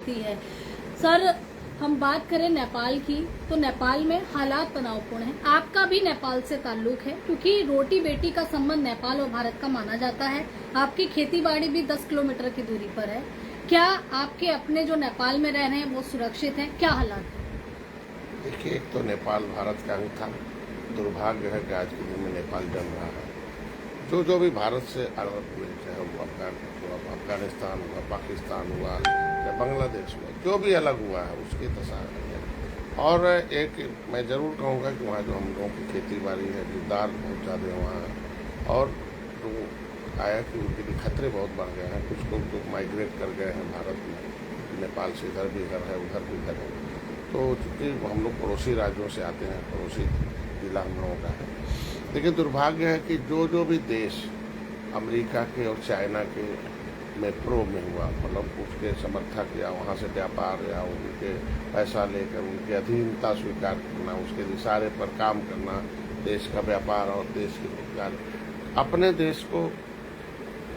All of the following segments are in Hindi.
सकती है। सर, हम बात करें नेपाल की, तो नेपाल में हालात तनावपूर्ण हैं। आपका भी नेपाल से ताल्लुक है, क्योंकि रोटी बेटी का संबंध नेपाल और भारत का माना जाता है। आपकी खेती बाड़ी भी 10 किलोमीटर की दूरी पर है। क्या आपके अपने जो नेपाल में रह रहे हैं वो सुरक्षित हैं? क्या हालात है? देखिए, एक तो नेपाल भारत का अंग था। दुर्भाग्य है कि आज के दिन में नेपाल जम रहा है। जो भी भारत से अलग हुए, चाहे वो अफगानिस्तान हुआ, पाकिस्तान हुआ, चाहे बांग्लादेश हुआ, जो भी अलग हुआ है उसकी दशा है। और एक मैं ज़रूर कहूँगा कि वहाँ जो हम लोगों की खेती बाड़ी है, दिलदार बहुत ज़्यादा वहाँ है। और जो आया कि उनके लिए खतरे बहुत बढ़ गए हैं। कुछ लोग तो माइग्रेट कर गए हैं भारत में, नेपाल से इधर भी घर है, उधर भी घर है। तो चूँकि हम लोग पड़ोसी राज्यों से आते हैं, पड़ोसी जिला हम लोगों का है। लेकिन दुर्भाग्य है कि जो भी देश अमेरिका के और चाइना के में प्रो में हुआ, मतलब उसके समर्थक या वहाँ से व्यापार या उनके पैसा लेकर उनकी अधीनता स्वीकार करना, उसके इशारे पर काम करना, देश का व्यापार और देश की रोजगार, अपने देश को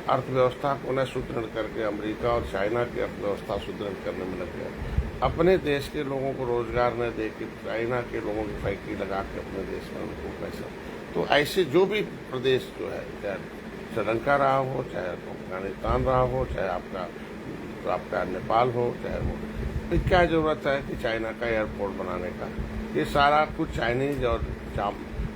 अर्थव्यवस्था को न सुदृढ़ करके अमेरिका और चाइना की अर्थव्यवस्था सुदृढ़ करने में लग गया। अपने देश के लोगों को रोजगार न दे के चाइना के लोगों की फैक्ट्री लगा के अपने देश में उनको पैसा। तो ऐसे जो भी प्रदेश जो है, चाहे श्रीलंका रहा हो, चाहे अफगानिस्तान रहा हो, चाहे आपका नेपाल हो, चाहे वो, तो क्या जरूरत है कि चाइना का एयरपोर्ट बनाने का? ये सारा कुछ चाइनीज और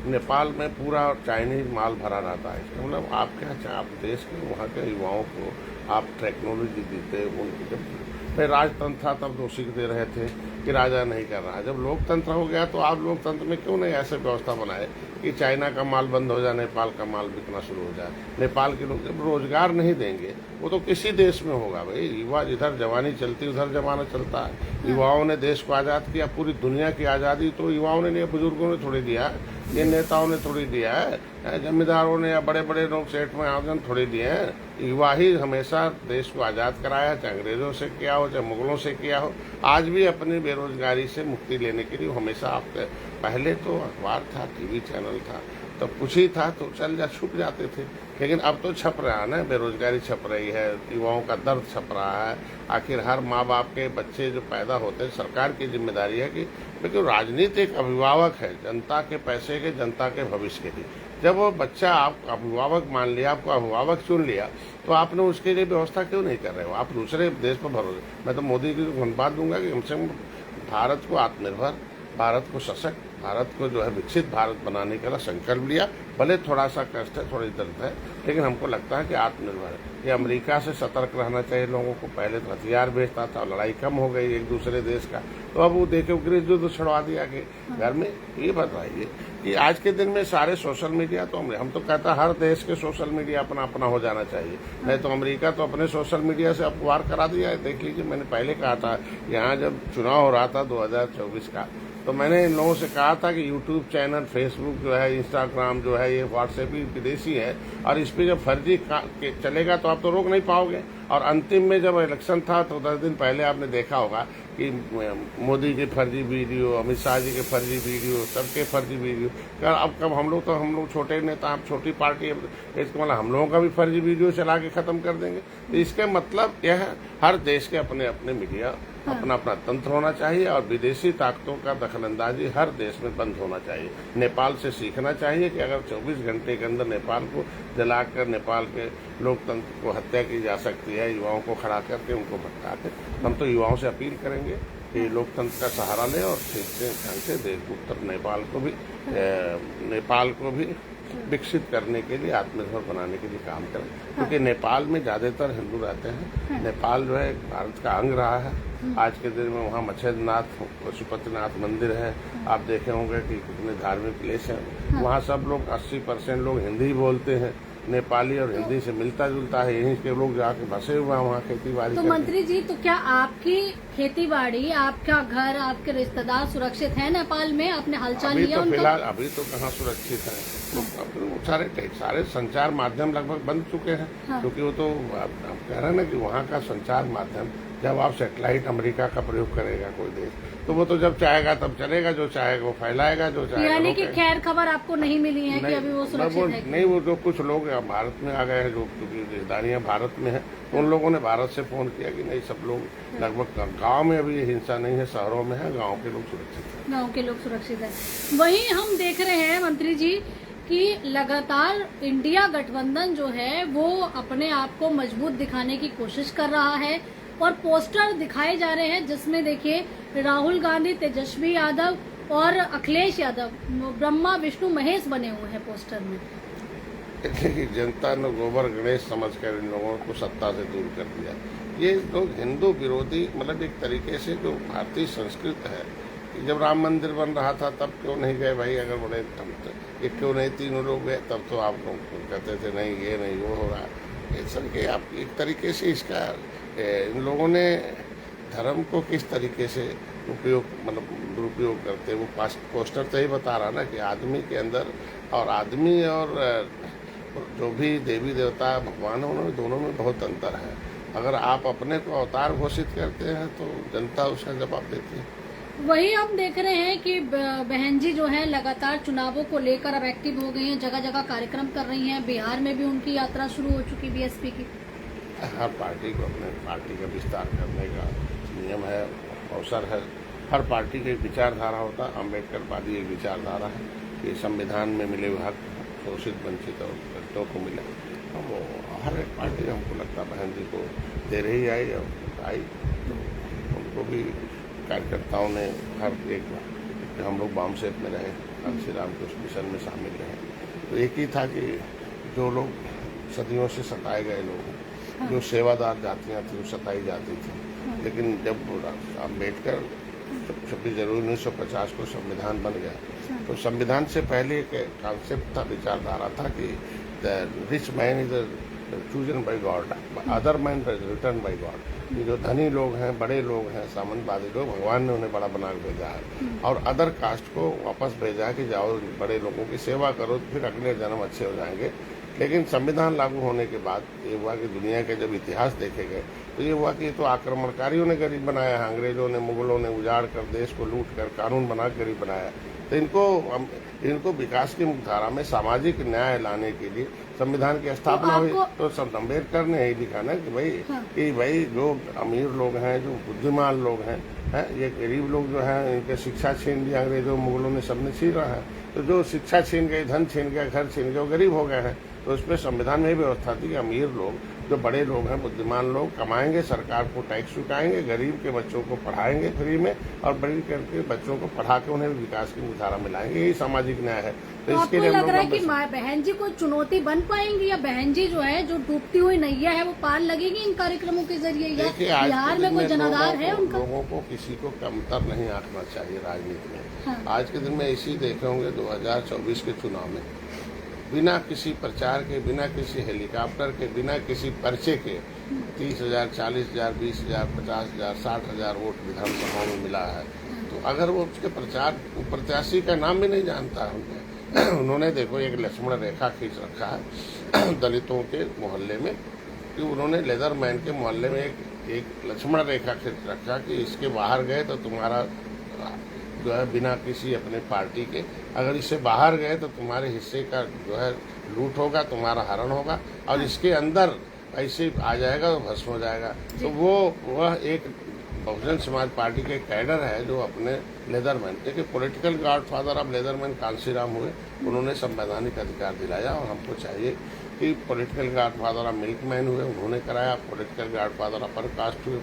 नेपाल में पूरा चाइनीज माल भरा रहता है। इसका मतलब आप क्या आप देश के वहाँ के युवाओं को आप टेक्नोलॉजी देते, उनकी जब राजतंत्र था तब दोषी दे रहे थे कि राजा नहीं कर रहा है। जब लोकतंत्र हो गया तो आप लोकतंत्र में क्यों नहीं ऐसे व्यवस्था बनाए कि चाइना का माल बंद हो जाए, नेपाल का माल बिकना शुरू हो जाए। नेपाल के लोग जब रोजगार नहीं देंगे वो तो किसी देश में होगा भाई। युवा जिधर जवानी चलती उधर जमाना चलता है। युवाओं ने देश को आज़ाद किया, पूरी दुनिया की आज़ादी तो युवाओं ने नहीं, बुजुर्गों ने थोड़ी दिया है, ये नेताओं ने थोड़ी दिया है, जमींदारों ने या बड़े बड़े लोग सेठ में आयोजन थोड़ी दिए हैं। युवा ही हमेशा देश को आज़ाद कराया है, चाहे अंग्रेजों से किया हो, चाहे मुगलों से किया हो। आज भी अपनी बेरोजगारी से मुक्ति लेने के लिए हमेशा आपके पहले तो अखबार था, टीवी चैनल था, तो कुछ ही था तो छुप जाते थे। लेकिन अब तो छप रहा है ना, बेरोजगारी छप रही है, युवाओं का दर्द छप रहा है। आखिर हर माँ बाप के बच्चे जो पैदा होते हैं, सरकार की जिम्मेदारी है कि लेकिन राजनीति एक अभिभावक है, जनता के पैसे के, जनता के भविष्य के लिए। जब वो बच्चा आप अभिभावक मान लिया, आपको अभिभावक चुन लिया, तो आपने उसके लिए व्यवस्था क्यों नहीं कर रहे हो? आप दूसरे देश पर भरोसे। मैं तो मोदी जी को धन्यवाद दूंगा कि कम से कम भारत को आत्मनिर्भर, भारत को सशक्त, भारत को जो है विकसित भारत बनाने का संकल्प लिया। भले थोड़ा सा कष्ट है, थोड़ी दर्द है, लेकिन हमको लगता है कि आत्मनिर्भर है। ये अमेरिका से सतर्क रहना चाहिए लोगों को। पहले तो हथियार बेचता था, लड़ाई कम हो गई एक दूसरे देश का, तो अब वो देखे गृह युद्ध छुड़वा दिया कि घर में। ये बताइए कि आज के दिन में सारे सोशल मीडिया तो हम तो कहता हर देश के सोशल मीडिया अपना अपना हो जाना चाहिए। नहीं तो अमेरिका तो अपने सोशल मीडिया से अपवार करा दिया है। देख लीजिए, मैंने पहले कहा था, यहाँ जब चुनाव हो रहा था 2024 का, तो मैंने इन लोगों से कहा था कि यूट्यूब चैनल, फेसबुक जो है, इंस्टाग्राम जो है, ये व्हाट्सएप भी विदेशी है, और इस पर जब फर्जी चलेगा तो आप तो रोक नहीं पाओगे। और अंतिम में जब इलेक्शन था तो 10 दिन पहले आपने देखा होगा कि मोदी के फर्जी वीडियो, अमित शाह जी के फर्जी वीडियो, सबके फर्जी वीडियो। अब कब हम लोग छोटे नेता, आप छोटी पार्टी, इसका मतलब हम लोगों का भी फर्जी वीडियो चला के खत्म कर देंगे। तो इसका मतलब यह है, हर देश के अपने अपने मीडिया, अपना अपना तंत्र होना चाहिए, और विदेशी ताकतों का दखलंदाजी हर देश में बंद होना चाहिए। नेपाल से सीखना चाहिए कि अगर 24 घंटे के अंदर नेपाल को जलाकर नेपाल के लोकतंत्र को हत्या की जा सकती है, युवाओं को खड़ा करके उनको भटका के, हम तो युवाओं से अपील करेंगे कि लोकतंत्र का सहारा लें और ठीक से ढंग से देश उत्तर नेपाल को भी विकसित करने के लिए, आत्मनिर्भर बनाने के लिए काम करें। क्योंकि नेपाल में ज्यादातर हिंदू रहते हैं। नेपाल जो है भारत का अंग रहा है। आज के दिन में वहाँ मच्छेद्रनाथ, पशुपतिनाथ मंदिर है। आप देखे होंगे कि कितने धार्मिक प्लेस हैं। वहाँ सब लोग 80% लोग हिंदी बोलते हैं। नेपाली और हिंदी से मिलता जुलता है। यहीं के लोग जाके बसे हुए हैं वहाँ खेती बाड़ी। तो मंत्री जी, तो क्या आपकी खेती बाड़ी, आपका घर, आपके रिश्तेदार सुरक्षित है नेपाल में? आपने हालचाल लिया उनका? फिलहाल अभी तो कहाँ सुरक्षित है। तो सारे संचार माध्यम लगभग बंद चुके हैं। क्योंकि वो तो आप कह रहे हैं ना कि वहाँ का संचार माध्यम जब आप सैटेलाइट अमेरिका का प्रयोग करेगा कोई देश, तो वो तो जब चाहेगा तब चलेगा, जो चाहेगा वो फैलाएगा, जो चाहेगा यानी कि रोकेगा। खैर खबर आपको नहीं मिली है कि अभी वो सुरक्षित है? नहीं, वो जो कुछ लोग भारत में आ गए हैं, जो रिश्तेदारियां भारत में हैं, तो उन लोगों ने भारत से फोन किया कि नहीं, सब लोग लगभग गांव में अभी ये हिंसा नहीं है, शहरों में है, गांव के लोग सुरक्षित हैं। गांव के लोग सुरक्षित है। वहीं हम देख रहे हैं मंत्री जी कि लगातार इंडिया गठबंधन जो है वो अपने आप को मजबूत दिखाने की कोशिश कर रहा है और पोस्टर दिखाए जा रहे हैं जिसमें देखिए राहुल गांधी, तेजस्वी यादव और अखिलेश यादव ब्रह्मा विष्णु महेश बने हुए हैं पोस्टर में। देखिए, जनता ने गोबर गणेश समझकर इन लोगों को सत्ता से दूर कर दिया। ये लोग हिंदू विरोधी, मतलब एक तरीके से जो भारतीय संस्कृत है, जब राम मंदिर बन रहा था तब क्यों नहीं गए भाई? अगर बड़े एक क्यों नहीं, तीनों लोग गए, तब तो आप लोग कहते थे नहीं ये नहीं वो हो रहा है। ऐसा कि आप एक तरीके से इसका इन लोगों ने धर्म को किस तरीके से उपयोग, मतलब दुरुपयोग करते, वो पोस्टर तो ही बता रहा ना कि आदमी के अंदर और आदमी और जो भी देवी देवता भगवान है, उन्होंने दोनों में बहुत अंतर है। अगर आप अपने को अवतार घोषित करते हैं तो जनता उसका जवाब देती है। वही हम देख रहे हैं कि बहन जी जो है लगातार चुनावों को लेकर अब एक्टिव हो गई हैं, जगह जगह कार्यक्रम कर रही हैं। बिहार में भी उनकी यात्रा शुरू हो चुकी बीएसपी की। हर पार्टी को अपने पार्टी का विस्तार करने का नियम है, अवसर है। हर पार्टी की एक विचारधारा होता है। अम्बेडकरवादी एक विचारधारा है कि संविधान में मिले हुए हक शोषित वंचित और दलितों को मिले। वो हर एक पार्टी हमको लगता बहन जी को दे रही आई तो उनको भी कार्यकर्ताओं ने हर एक, हम लोग वाम सेप में रहे, श्री रामकृष्ण मिशन में शामिल रहे, तो एक ही था कि जो लोग सदियों से सताए गए लोग, जो सेवादार जातियां थी वो सताई जाती थी। लेकिन जब अम्बेडकर 26 जनवरी 1950 को संविधान बन गया, तो संविधान से पहले एक कॉन्सेप्ट था, विचारधारा था कि the rich man is chosen by God, other man return by God. ये जो धनी लोग हैं, बड़े लोग हैं, सामंतवादी लोग, भगवान ने उन्हें बड़ा बना के भेजा है और अदर कास्ट को वापस भेजा है कि जाओ बड़े लोगों की सेवा करो, फिर अगले जन्म अच्छे हो जाएंगे। लेकिन संविधान लागू होने के बाद ये हुआ कि दुनिया के जब इतिहास देखे गए तो ये हुआ कि तो आक्रमणकारियों ने गरीब बनाया है, अंग्रेजों ने, मुगलों ने उजाड़ कर, देश को लूट कर, कानून बना कर गरीब बनाया। तो इनको विकास की मुख्यधारा में सामाजिक न्याय लाने के लिए संविधान की स्थापना हुई। तो अम्बेडकर ने यही लिखा ना कि भाई जो अमीर लोग हैं, जो बुद्धिमान लोग हैं, ये गरीब लोग जो हैं, इनके शिक्षा छीन लिया अंग्रेजों, मुगलों ने, सबने छीना है। तो जो शिक्षा छीन गए, धन छीन गया, घर छीन गए, वो गरीब हो गए हैं। तो इसमें संविधान में व्यवस्था थी कि अमीर लोग, जो बड़े लोग हैं, बुद्धिमान लोग कमाएंगे, सरकार को टैक्स चुकाएंगे, गरीब के बच्चों को पढ़ाएंगे फ्री में और बड़ी करके बच्चों को पढ़ा के उन्हें विकास की मुख्यधारा में लाएंगे। यही सामाजिक न्याय है। तो आपको लग रहा है कि बहन जी को चुनौती बन पाएंगी, या बहन जी जो है, जो डूबती हुई नैया है, वो पार लगेगी इन कार्यक्रमों के जरिए? या बिहार में कोई जनाधार है उनका? लोगों को किसी को कमतर नहीं आंकना चाहिए राजनीति में। आज के दिन में इसी देखे होंगे 2024 के चुनाव में बिना किसी प्रचार के, बिना किसी हेलीकॉप्टर के, बिना किसी पर्चे के 30,000, 40,000, 20,000, 50,000, 60,000 वोट विधानसभा में मिला है। तो अगर वो उसके प्रत्याशी का नाम भी नहीं जानता है, उन्होंने देखो एक लक्ष्मण रेखा खींच रखा है दलितों के मोहल्ले में, कि उन्होंने लेदरमैन के मोहल्ले में एक लक्ष्मण रेखा खींच रखा कि इसके बाहर गए तो तुम्हारा जो है बिना किसी अपने पार्टी के, अगर इससे बाहर गए तो तुम्हारे हिस्से का जो है लूट होगा, तुम्हारा हरण होगा, और इसके अंदर ऐसे आ जाएगा तो भस्म हो जाएगा। तो वह एक बहुजन समाज पार्टी के कैडर है जो अपने लेदरमैन, देखिए पॉलिटिकल गॉडफादर ऑफ लेदरमैन कांशीराम हुए, उन्होंने संवैधानिक अधिकार दिलाया। और हमको चाहिए कि पॉलिटिकल गॉडफादर ऑफ मिल्कमैन हुए, उन्होंने कराया। Political godfather of upper caste हुए,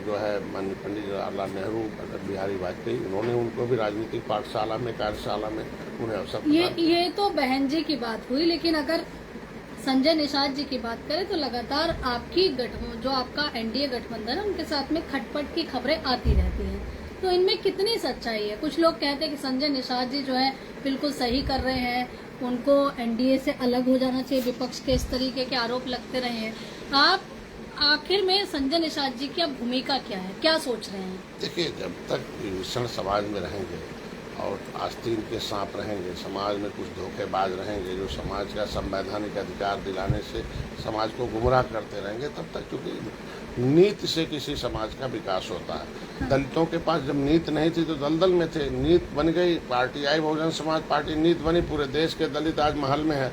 जो है माननीय पंडित जवाहरलाल नेहरू, अटल बिहारी वाजपेयी, उन्होंने उनको भी राजनीतिक पाठशाला में, कार्यशाला में उन्हें अवसर। ये तो बहन जी की बात हुई, लेकिन अगर संजय निषाद जी की बात करें तो लगातार आपकी जो आपका एनडीए गठबंधन है, उनके साथ में खटपट की खबरें आती रहती हैं। तो इनमें कितनी सच्चाई है? कुछ लोग कहते हैं कि संजय निषाद जी जो है बिल्कुल सही कर रहे हैं, उनको एनडीए से अलग हो जाना चाहिए, विपक्ष के इस तरीके के आरोप लगते रहे हैं। आप आखिर में संजय निषाद जी की भूमिका क्या है, क्या सोच रहे हैं? देखिए, जब तक विभीषण समाज में रहेंगे और आस्तीन के सांप रहेंगे, समाज में कुछ धोखेबाज रहेंगे जो समाज का संवैधानिक अधिकार दिलाने से समाज को गुमराह करते रहेंगे, तब तक, क्योंकि नीति से किसी समाज का विकास होता है। दलितों के पास जब नीति नहीं थी तो दलदल में थे, नीति बन गई, पार्टी आई, बहुजन समाज पार्टी, नीति बनी, पूरे देश के दलित आज महल में है।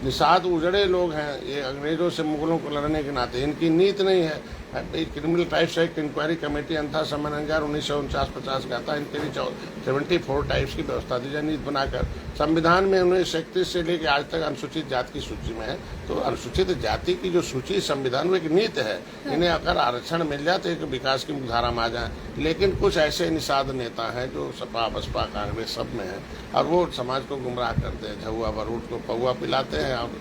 निषाद उजड़े लोग हैं, ये अंग्रेजों से मुगलों को लड़ने के नाते, इनकी नीति नहीं है। Criminal types act inquiry committee अंथा समन्वय 1949-50 का था, इनके लिए 74 टाइप्स की व्यवस्था दी जाए नीति बनाकर। संविधान में 1931 से लेकर आज तक अनुसूचित जाति की सूची में है, तो अनुसूचित जाति की जो सूची संविधान में एक नीति है, इन्हें अगर आरक्षण मिल जाए तो एक विकास की मुख्यधारा में आ जाए। लेकिन कुछ ऐसे निषाद नेता हैं जो सपा बसपा कांग्रेस सब में है, और वो समाज को गुमराह करते हैं, झुआ बरूट को पौआ पिलाते हैं, और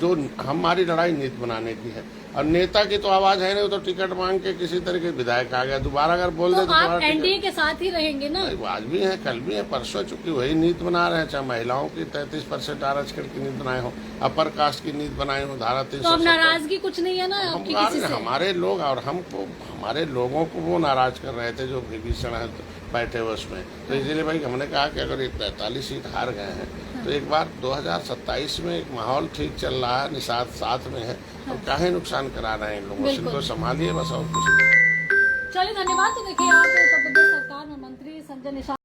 जो हमारी लड़ाई नीति बनाने की है। और नेता की तो आवाज है नहीं, वो तो टिकट मांग के किसी तरह के विधायक आ गया, दोबारा अगर बोल दे तो आप एनडीए के साथ ही रहेंगे ना? आज भी है, कल भी है, परसों, चूंकि वही नीति बना रहे हैं, चाहे महिलाओं की 33% आरक्षण की नीति बनाए हो, अपर कास्ट की नीति बनाए हो, धारा 370। तो अब नाराजगी कुछ नहीं है ना आपकी किसी से? हमारे लोग और हमको, हमारे लोगों को वो नाराज कर रहे थे जो विभीषण है बैठे हुए उसमें, तो इसलिए भाई हमने कहा कि अगर 43 सीट हार गए हैं तो एक बार 2027 में एक माहौल ठीक चल रहा है, निषाद साथ में है, और काहे नुकसान करा रहे हैं इन लोगों से, इनको संभालिए बस, और कुछ नहीं। चलिए धन्यवाद। तो देखिए आप उत्तर प्रदेश सरकार में मंत्री संजय निषाद